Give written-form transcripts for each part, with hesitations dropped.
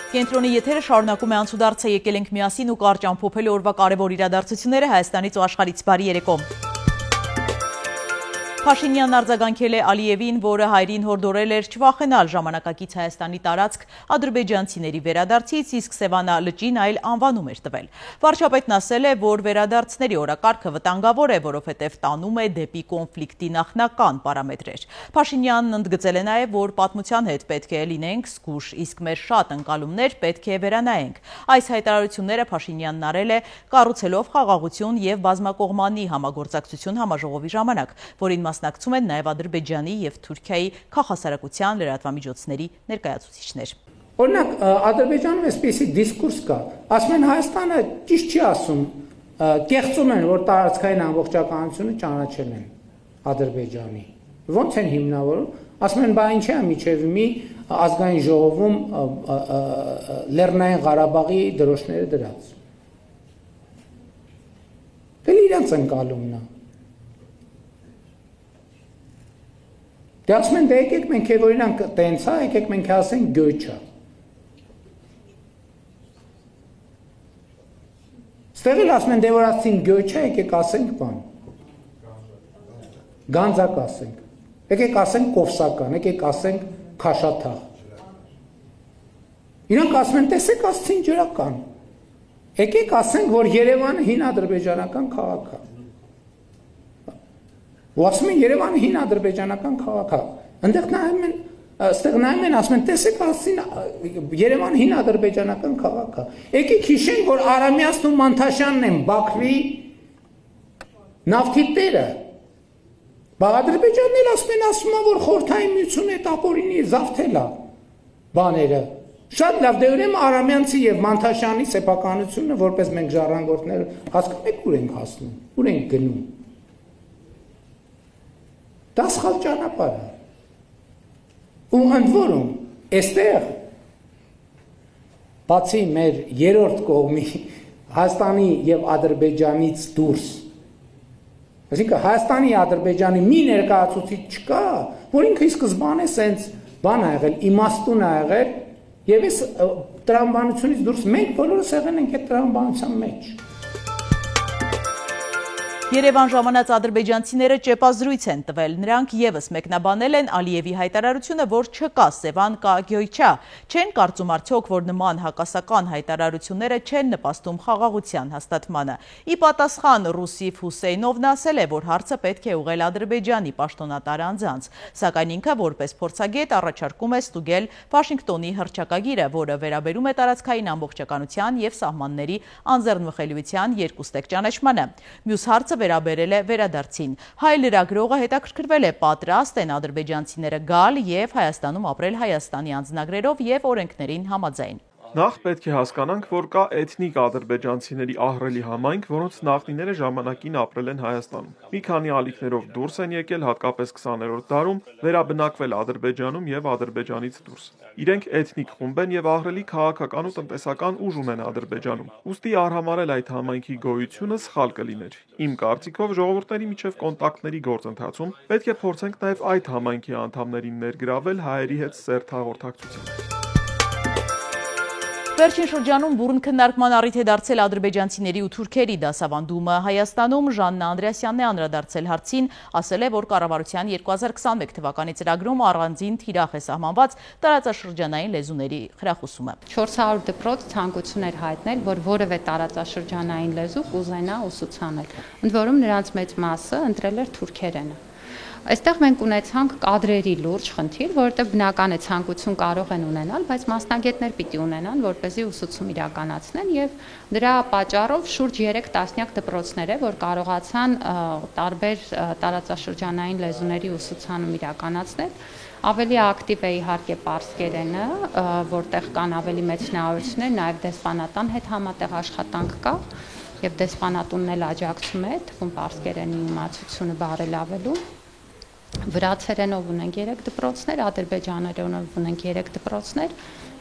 Կենտրոնի եթերը շարունակում է անցուդարձը, եկել ենք միասին ու կարճ ամփոփել օրվա կարևոր իրադարձությունները Հայաստանից ու աշխարհից։ Բարի երեկո։ Փաշինյանն արձագանքել է Ալիևին, որը հայրին հորդորել էր չվախենալ ժամանակակից Հայաստանի տարածք ադրբեջանցիների վերադարձից, իսկ Սևանա լճին այլ անվանում էր տվել։ Վարչապետն ասել է, որ վերադարձների օրակարգը վտանգավոր է, որովհետև տանում է դեպի կոնֆլիկտի նախնական պարամետրեր։ Փաշինյանն ընդգծել է նաև, որ պատմության հետ պետք է լինենք զգույշ, իսկ մեր շատ ընկալումներ պետք է վերանայենք։ Այս հայտարարությունները Փաշինյանն արել է կառուցելով խաղաղություն եւ բազմակողմանի համագործակցություն համաժողովի ժամանակ, որին մասնակցում են նաև Ադրբեջանի եւ Թուրքիայի քաղաքասարակության լրատվամիջոցների ներկայացուցիչներ։ Օրինակ, Ադրբեջանում այսպիսի դիսկուրս կա, ասում են Հայաստանը ճիշտ չի ասում, կեղծում են, որ տարածքային ամբողջականությունը ճանաչել են Ադրբեջանի։ Ոնց են հիմնավորում, ասում են, բա ինչ է միջև մի ազգային ժողովում Լեռնային Ղարաբաղի դրոշները դրած։ Դե իրենց ընկալումն է։ Դե ասում են, դե եկեք մենք է օրինակ տենց է, եկեք մենք ասենք գյոյչա։ Ստեղել ասում են, դե որ ասին գյոյչա, եկեք ասենք բան։ Գանձակ ասենք։ Եկեք ասենք կովսական, եկեք ասենք քաշաթաղ։ Իրանք ասում են, տեսեք ասցին ջրական։ Եկեք ասենք, որ Երևանը հին ադրբեջանական քաղաք է։ Ու ասում են Երևանը հին ադրբեջանական քաղաք է։ Այնտեղ նայում են, այստեղ նայում են, ասում են, տեսեք ասին Երևանը հին ադրբեջանական քաղաք է։ Եկեք հիշենք, որ Արամյասն ու Մանթաշյանն են Բաքվի նավթի տերը։ Բա Ադրբեջանն էլ ասում են, որ Խորհրդային Միությունը այդ ապօրինի զավթել է բաները։ Շատ լավ, դե ուրեմն Արամյանցի եւ Մանթաշյանի սեփականությունը, որպես մենք ժառանգորդներ, հասկանում եք ուր ենք հասնում, ուր ենք գնում։ Դա սխալ ճանապարհ է։ Ու ընդ որում, այստեղ բացի մեր երրորդ կողմի Հայաստանի եւ Ադրբեջանից դուրս, այսինքն Հայաստանի Ադրբեջանի մի ներկայացուցիչ չկա, որ ինքը ի սկզբանե սենց բան ա եղել, իմաստուն ա եղել, եւ այս տրամաբանությունից դուրս մենք բոլորս եղել ենք այդ տրամաբանության մեջ։ Երևան ժամանած ադրբեջանցիները ճեպազրույց են տվել, նրանք եւս մեկնաբանել են Ալիևի հայտարարությունը, որ չկա Սևան կա Գյոյչա, չեն կարծում արդյոք, որ նման հակասական հայտարարությունները չեն նպաստում խաղաղության հաստատմանը։ Ի պատասխան Ռուսիֆ Հուսեյնովն ասել է, որ հարցը պետք է ուղղել Ադրբեջանի պաշտոնատար անձանց, սակայն ինքը որպես փորձագետ առաջարկում է ստուգել Վաշինգտոնի հռչակագիրը, որը վերաբերում է տարածքային ամբողջականության եւ սահմանների անձեռնմխելիության երկուստեք ճանաչմանը։ Մյուս հարցը վերաբերել է վերադարձին։ Հայ լրագրողը հետաքրքրվել է պատրաստ են ադրբեջանցիները գալ եւ Հայաստանում ապրել Հայաստանի անձնագրերով եւ օրենքներին համաձայն։ Նախ պետք է հասկանանք, որ կա էթնիկ ադրբեջանցիների ահռելի համայնք, որոնց նախնիները ժամանակին ապրել են Հայաստանում։ Մի քանի ալիքներով դուրս են եկել, հատկապես 20-րդ դարում, վերաբնակվել Ադրբեջանում եւ Ադրբեջանից դուրս։ Իրենք էթնիկ խումբ են եւ ահռելի քաղաքական ու տնտեսական ուժ ունեն Ադրբեջանում։ Ուստի արհամարել այդ համայնքի գոյությունը սխալ կլիներ։ Իմ կարծիքով ժողովուրդների միջև կոնտակտների գործընթացում պետք է փորձենք նաեւ այդ համայնքի անդամներին ներգրավել հայերի հետ սերտ հաղորդակցությամբ։ Վերջին շրջանում բուռն քննարկման առիթ է դարձել ադրբեջանցիների ու թուրքերի դասավանդումը Հայաստանում։ Ժաննա Անդրեասյանն է անդրադարձել հարցին, ասել է, որ կառավարության 2021 թվականի ծրագրում առանձին թիրախ է սահմանված տարածաշրջանային լեզուների խրախուսումը։ 400 դպրոց ցանկություն էր հայտնել, որ որևէ տարածաշրջանային լեզու կուզենա ուսուցանել։ Ընդ որում նրանց մեծ մասը ընտրել էր թուրքերենը։ Այստեղ մենք ունեցանք կադրերի լուրջ խնդիր, որովհետև բնական է ցանկություն կարող են ունենալ, բայց մասնագետներ պիտի ունենան, որպեսզի ուսուցում իրականացնեն եւ դրա պատճառով շուրջ 3 տասնյակ դպրոցներ է, որ կարողացան տարբեր տարածաշրջանային լեզուների ուսուցանում իրականացնել։ Ավելի ակտիվ է իհարկե պարսկերենը, որտեղ կան ավելի մեծ հնարավորություններ, նաեւ դեսպանատան հետ համատեղ աշխատանք կա եւ դեսպանատունն էլ աջակցում է թվում պարսկերենի իմացությունը բարելավելու։ Վրացերենով ունենք 3 դպրոցներ, ադրբեջաներենով ունենք 3 դպրոցներ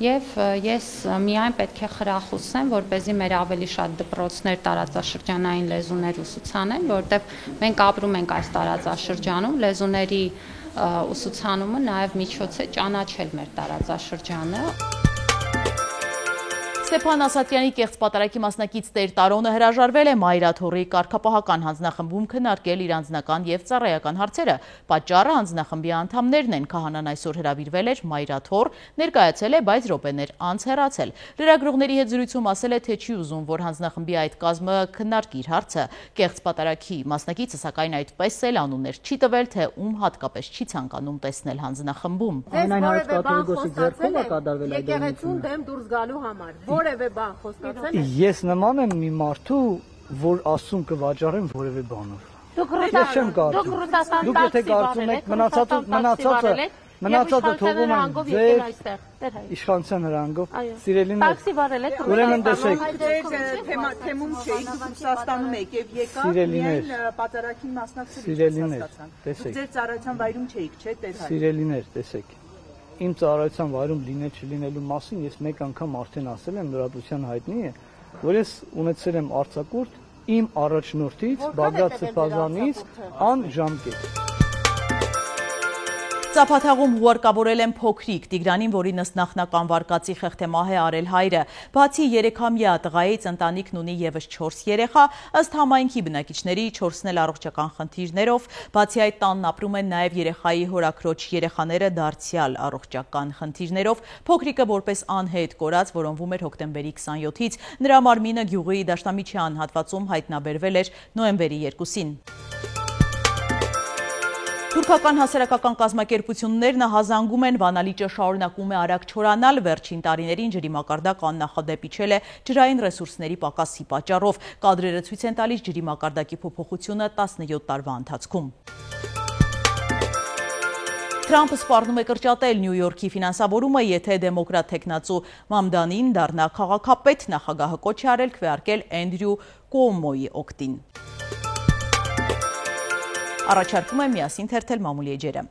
եւ ես միայն պետք է խրախուսեմ, որպեսզի մեր ավելի շատ դպրոցներ տարածաշրջանային լեզուներ ուսուցանեն, որովհետեւ մենք ապրում ենք այս տարածաշրջանում, լեզուների ուսուցանումը նաեւ միջոց է ճանաչել մեր տարածաշրջանը։ Ստեփան Ասատրյանի կեղծ պատարագի մասնակից Տեր Տարոնը հրաժարվել է Մայրաթորի կարգապահական հանձնախմբում քննարկել իր անձնական և ծառայական հարցերը։ Պատճառը հանձնախմբի անդամներն են։ Քահանան այսօր հրավիրվել էր Մայրաթոր, ներկայացել է, բայց րոպեներ անց հեռացել։ Լրագրողների հետ զրույցում ասել է, թե չի ուզում, որ հանձնախմբի այդ կազմը քննարկի իր հարցը։ Կեղծ պատարագի մասնակիցը սակայն այդպես էլ անուններ չի տվել, թե ում հատկապես չի ցանկանում տեսնել հանձնախմբում։ Որևէ բան խոստացել եք։ Ես նման եմ մի մարդու, որ ասում կվաճառեմ որևէ բանով։ Դուք եթե կարծում եք մնացածը թողում եմ ձեր իշխանության հրանգով, սիրելիներ, ուրեմն տեսեք, թեմում չէիք, դուք Ռուսաստանում եք եւ եկաք միայն պատարագին մասնակցել։ տեսեք, ձեր ծառայության վայրում չէիք, չէ՞, Տեր Հայր։ Սիրելիներ, տեսեք։ Իմ ծառայության վայրում լինել չլինելու մասին ես մեկ անգամ արդեն ասել եմ, լրատվության հայտնի է, որ ես ունեցել եմ արձակուրդ իմ առաջնորդից Բագրատ Սրբազանից անժամկետ։ Ծափաթաղում հուարկավորել են փոքրիկ Տիգրանին, որին ըստ նախնական վարկածի խեղդեմահ է արել հայրը։ Բացի 3-ամյա տղայից ընտանիքն ունի եւս 4 երեխա, ըստ համայնքի բնակիչների 4-ն էլ առողջական խնդիրներով։ Բացի այդ տանն ապրում են նաեւ երեխայի հորաքրոջ երեխաները դարձյալ առողջական խնդիրներով։ Փոքրիկը որպես անհետ կորած որոնվում էր հոկտեմբերի 27-ից։ Նրա մարմինը գյուղի Դաշտամիջյան հատվածում հայտնաբերվել էր նոյեմբերի 2-ին։ Թուրքական հասարակական կազմակերպություններն հազանգում են, Վանալիճը շարունակում է արագ չորանալ, վերջին տարիներին ջրի մակարդակ աննախադեպ իջել է ջրային ռեսուրսների պակասի պատճառով։ Կադրերը ցույց են տալիս ջրի մակարդակի փոփոխությունը 17 տարվա ընթացքում։ Թրամփը սպառնում է կրճատել Նյու Յորքի ֆինանսավորումը, եթե դեմոկրատ թեկնածու Մամդանին դառնա քաղաքապետ, նախագահը կոչ է արել քվեարկել Էնդրյու Կուոմոյի օգտին։ Առաջարկում է միասին թերթել մամուլի էջերը։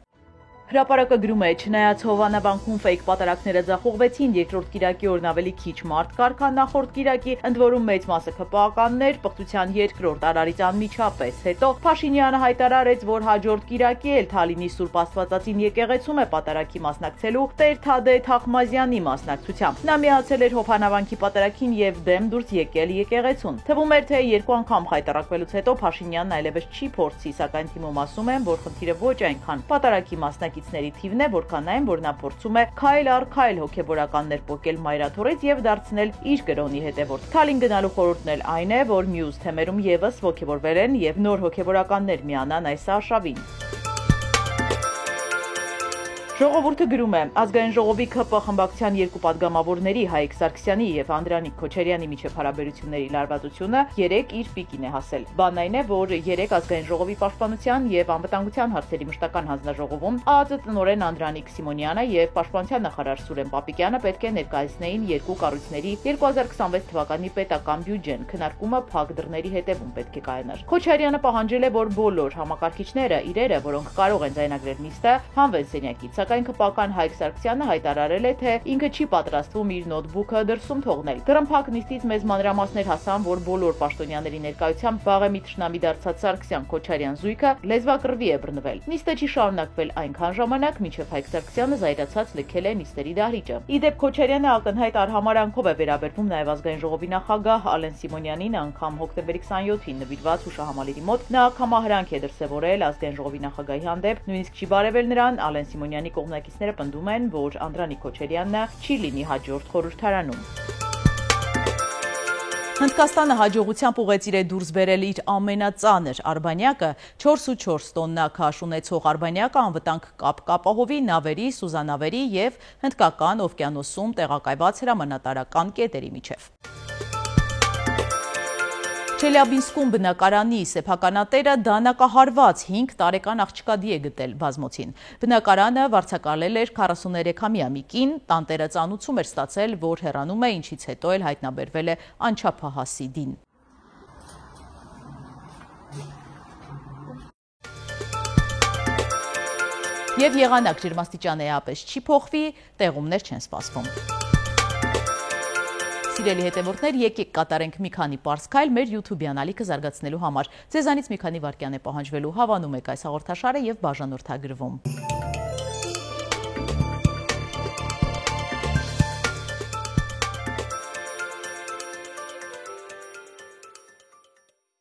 Հրապարակը գրում է, չնայած Հովանավանքում ֆեյք պատարակները ձախողվեցին, երկրորդ կիրակի օրն ավելի քիչ մարդ կար, քան նախորդ կիրակի, ընդ որում մեծ մասը ՔՊԱ-կաններ, պղծության երկրորդ արարից անմիջապես հետո Փաշինյանը հայտարարեց, որ հաջորդ կիրակի էլ Թալինի Սուրբ Աստվածածին եկեղեցում է պատարակի մասնակցելու Տեր Թադե Թախմազյանի մասնակցությամբ։ Նա միացել էր Հովանավանքի պատարակին եւ դեմ դուրս եկել եկեղեցուն։ Թվում էր, թե երկու անգամ հայտարարվելուց հետո Փաշինյանն այլևս չի փորձի, սակայն թիմում ասում են, որ խնդիրը ոչ այնքան պատարակի մասնակիցների թիվն է, որքան այն, որ նա փորձում է քայլ առ քայլ հոգեբորականներ պոկել Մայրաթորից եւ դարձնել իր կրոնի հետևորդ։ Թալին գնալու խորհուրդն էլ այն է, որ մյուս թեմերում եւս ոգեբորվել են եւ նոր հոգեբորականներ միանան այս արշավին։ Ժողովուրդը գրում է, ազգային ժողովի ՔՊ խմբակցության երկու падգամավորների Հայկ Սարգսյանի եւ Անդրանիկ Քոչարյանի միջև հարաբերությունների լարվածությունը 3 իր պիկին է հասել։ Բանն այն է, որ 3 ազգային ժողովի պաշտպանության եւ անվտանգության հարցերի մշտական հանձնաժողովում ԱԱԾ տնօրեն Անդրանիկ Սիմոնյանը եւ պաշտպանության նախարար Սուրեն Պապիկյանը պետք է ներկայացնեին երկու կառույցների 2026 թվականի պետական բյուջեն։ Քննարկումը փակ դռների հետևում պետք է կայանար։ Քոչարյանը պահանջել է, որ բոլոր համակարգիչները իրերը, որոնք կարող են ձայնագրել նիստը, հանվեն սենյակից։ Սակայն ԿՊԱ-կան Հայկ Սարգսյանը հայտարարել է, թե ինքը չի պատրաստվում իր նոթբուքը դրսում թողնել։ Դրամփակ նիստից մեծ մանրամասներ հասան, որ բոլոր պաշտոնյաների ներկայությամբ վաղեմի թշնամի դարձած Սարգսյան-Քոչարյան զույգը լեզվակռվի է բռնվել։ Նիստը չի շարունակվել այնքան ժամանակ, մինչև Հայկ Սարգսյանը զայրացած լքել է նիստերի դահլիճը։ Իդեպ Քոչարյանը ակնհայտ արհամարանքով է վերաբերվում նաև ազգային ժողովի նախագահ Ալեն Սիմոնյանին, անգամ հոկտեմբերի 27-ին նվիրված հուշահամալիրի մոտ նա ակամահրանք է դրսևորել ազգային ժողովի նախագահի հանդեպ, նույնիսկ չի բարևել նրան։ Ալեն Սիմոնյանի կողմնակիցները պնդում են, որ Անդրանիկ Քոչարյանն չի լինի հաջորդ խորհրդարանում։ Հնդկաստանը հաջողությամբ ուղեցիր է դուրս բերել իր ամենածանր արբանյակը, 4.4 տոննա քաշ ունեցող արբանյակը անվտանգ կապ կապահովի նավերի, սուզանավերի եւ Հնդկական օվկիանոսում տեղակայված հրամանատարական կետերի միջև։ Չելյաբինսկում բնակարանի սեփականատերը դանակահարված 5 տարեկան աղջկադի է գտել բազմոցին։ Բնակարանը վարձակալել էր 43-ամյա մի կին, տանտերը ծանուցում էր ստացել, որ հեռանում է, ինչից հետո էլ հայտնաբերվել է անչափահասի դին։ Եվ եղանակ ջերմաստիճանը էապես չի փոխվի, տեղումներ չեն սպասվում։ Սիրելի հետևորդներ, եկեք կատարենք մի քանի պարզ քայլ մեր YouTube-յան ալիքը զարգացնելու համար։ Ձեզանից մի քանի վայրկյան է պահանջվելու, հավանում եք այս հաղորդաշարը եւ բաժանորդագրվում։